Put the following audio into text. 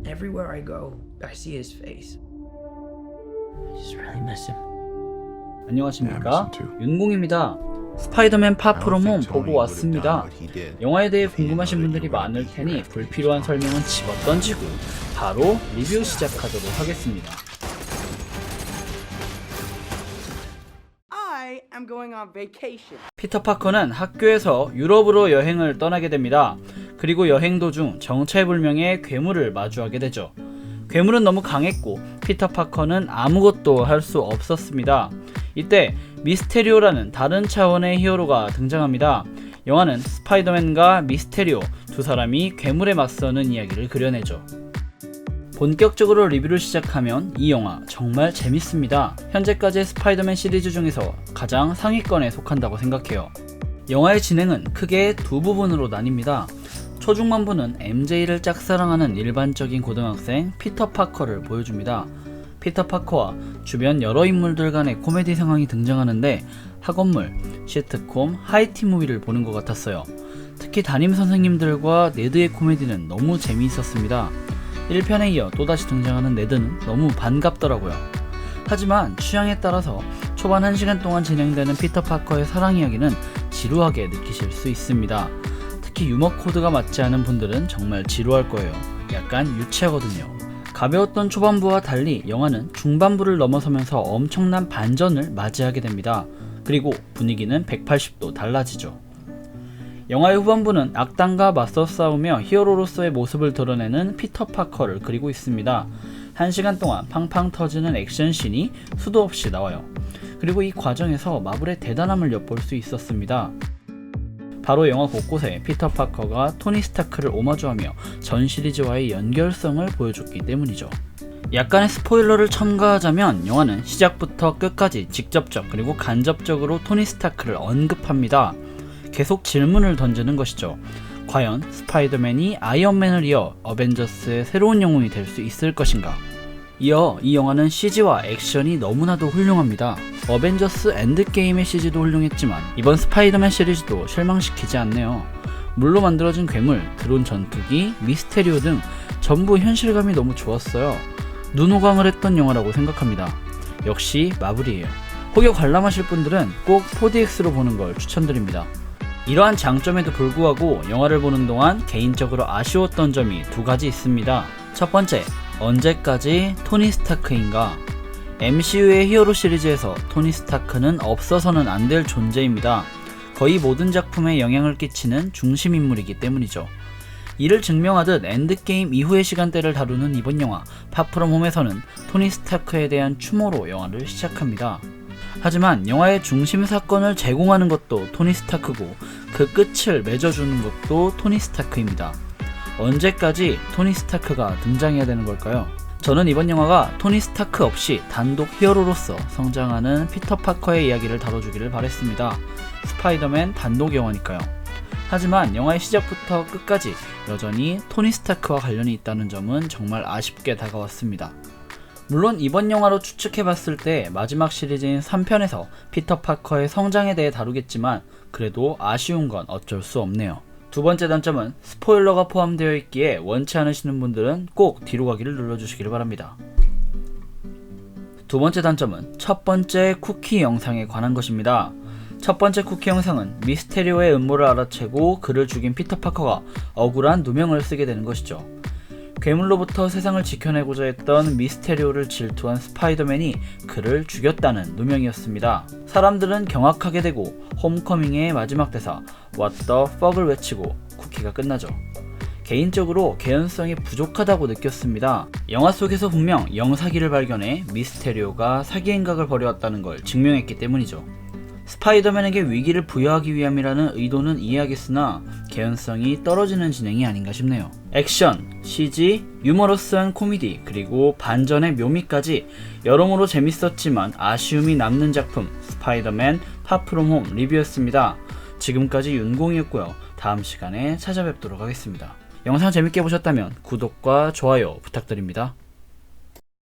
Everywhere I go, I see his face. I just really miss him. 안녕하십니까? 윤공입니다. 스파이더맨 파프롬 홈 보고 왔습니다. 영화에 대해 궁금하신 분들이 많을 테니 불필요한 설명은 집어던지고 바로 리뷰 시작하도록 하겠습니다. 피터 파커는 학교에서 유럽으로 여행을 떠나게 됩니다. 그리고 여행 도중 정체불명의 괴물을 마주하게 되죠. 괴물은 너무 강했고 피터 파커는 아무것도 할 수 없었습니다. 이때 미스테리오라는 다른 차원의 히어로가 등장합니다. 영화는 스파이더맨과 미스테리오 두 사람이 괴물에 맞서는 이야기를 그려내죠. 본격적으로 리뷰를 시작하면 이 영화 정말 재밌습니다. 현재까지의 스파이더맨 시리즈 중에서 가장 상위권에 속한다고 생각해요. 영화의 진행은 크게 두 부분으로 나뉩니다. 초중반부는 MJ를 짝사랑하는 일반적인 고등학생 피터 파커를 보여줍니다. 피터 파커와 주변 여러 인물들 간의 코미디 상황이 등장하는데 학원물, 시트콤, 하이티 무비를 보는 것 같았어요. 특히 담임 선생님들과 네드의 코미디는 너무 재미있었습니다. 1편에 이어 또다시 등장하는 네드는 너무 반갑더라고요. 하지만 취향에 따라서 초반 1시간 동안 진행되는 피터 파커의 사랑 이야기는 지루하게 느끼실 수 있습니다. 특히 유머 코드가 맞지 않은 분들은 정말 지루할 거예요. 약간 유치하거든요. 가벼웠던 초반부와 달리 영화는 중반부를 넘어서면서 엄청난 반전을 맞이하게 됩니다. 그리고 분위기는 180도 달라지죠. 영화의 후반부는 악당과 맞서 싸우며 히어로로서의 모습을 드러내는 피터 파커를 그리고 있습니다. 1시간 동안 팡팡 터지는 액션씬이 수도 없이 나와요. 그리고 이 과정에서 마블의 대단함을 엿볼 수 있었습니다. 바로 영화 곳곳에 피터 파커가 토니 스타크를 오마주하며 전 시리즈와의 연결성을 보여줬기 때문이죠. 약간의 스포일러를 첨가하자면 영화는 시작부터 끝까지 직접적 그리고 간접적으로 토니 스타크를 언급합니다. 계속 질문을 던지는 것이죠. 과연 스파이더맨이 아이언맨을 이어 어벤져스의 새로운 영웅이 될 수 있을 것인가? 이어 이 영화는 CG와 액션이 너무나도 훌륭합니다. 어벤져스 엔드게임의 CG도 훌륭했지만 이번 스파이더맨 시리즈도 실망시키지 않네요. 물로 만들어진 괴물, 드론 전투기, 미스테리오 등 전부 현실감이 너무 좋았어요. 눈호강을 했던 영화라고 생각합니다. 역시 마블이에요. 혹여 관람하실 분들은 꼭 4DX로 보는 걸 추천드립니다. 이러한 장점에도 불구하고 영화를 보는 동안 개인적으로 아쉬웠던 점이 두 가지 있습니다. 첫 번째, 언제까지 토니 스타크인가? MCU의 히어로 시리즈에서 토니 스타크는 없어서는 안 될 존재입니다. 거의 모든 작품에 영향을 끼치는 중심 인물이기 때문이죠. 이를 증명하듯 엔드게임 이후의 시간대를 다루는 이번 영화 파프롬 홈에서는 토니 스타크에 대한 추모로 영화를 시작합니다. 하지만 영화의 중심 사건을 제공하는 것도 토니 스타크고 그 끝을 맺어주는 것도 토니 스타크입니다. 언제까지 토니 스타크가 등장해야 되는 걸까요? 저는 이번 영화가 토니 스타크 없이 단독 히어로로서 성장하는 피터 파커의 이야기를 다뤄주기를 바랬습니다. 스파이더맨 단독 영화니까요. 하지만 영화의 시작부터 끝까지 여전히 토니 스타크와 관련이 있다는 점은 정말 아쉽게 다가왔습니다. 물론 이번 영화로 추측해봤을 때 마지막 시리즈인 3편에서 피터 파커의 성장에 대해 다루겠지만 그래도 아쉬운 건 어쩔 수 없네요. 두 번째 단점은 스포일러가 포함되어 있기에 원치 않으시는 분들은 꼭 뒤로 가기를 눌러주시기를 바랍니다. 두 번째 단점은 첫 번째 쿠키 영상에 관한 것입니다. 첫 번째 쿠키 영상은 미스테리오의 음모를 알아채고 그를 죽인 피터 파커가 억울한 누명을 쓰게 되는 것이죠. 괴물로부터 세상을 지켜내고자 했던 미스테리오를 질투한 스파이더맨이 그를 죽였다는 누명이었습니다. 사람들은 경악하게 되고 홈커밍의 마지막 대사 What the fuck을 외치고 쿠키가 끝나죠. 개인적으로 개연성이 부족하다고 느꼈습니다. 영화 속에서 분명 영사기를 발견해 미스테리오가 사기 행각을 벌여왔다는 걸 증명했기 때문이죠. 스파이더맨에게 위기를 부여하기 위함이라는 의도는 이해하겠으나 개연성이 떨어지는 진행이 아닌가 싶네요. 액션, CG, 유머러스한 코미디, 그리고 반전의 묘미까지 여러모로 재밌었지만 아쉬움이 남는 작품 스파이더맨 파프롬 홈 리뷰였습니다. 지금까지 윤공이었고요. 다음 시간에 찾아뵙도록 하겠습니다. 영상 재밌게 보셨다면 구독과 좋아요 부탁드립니다.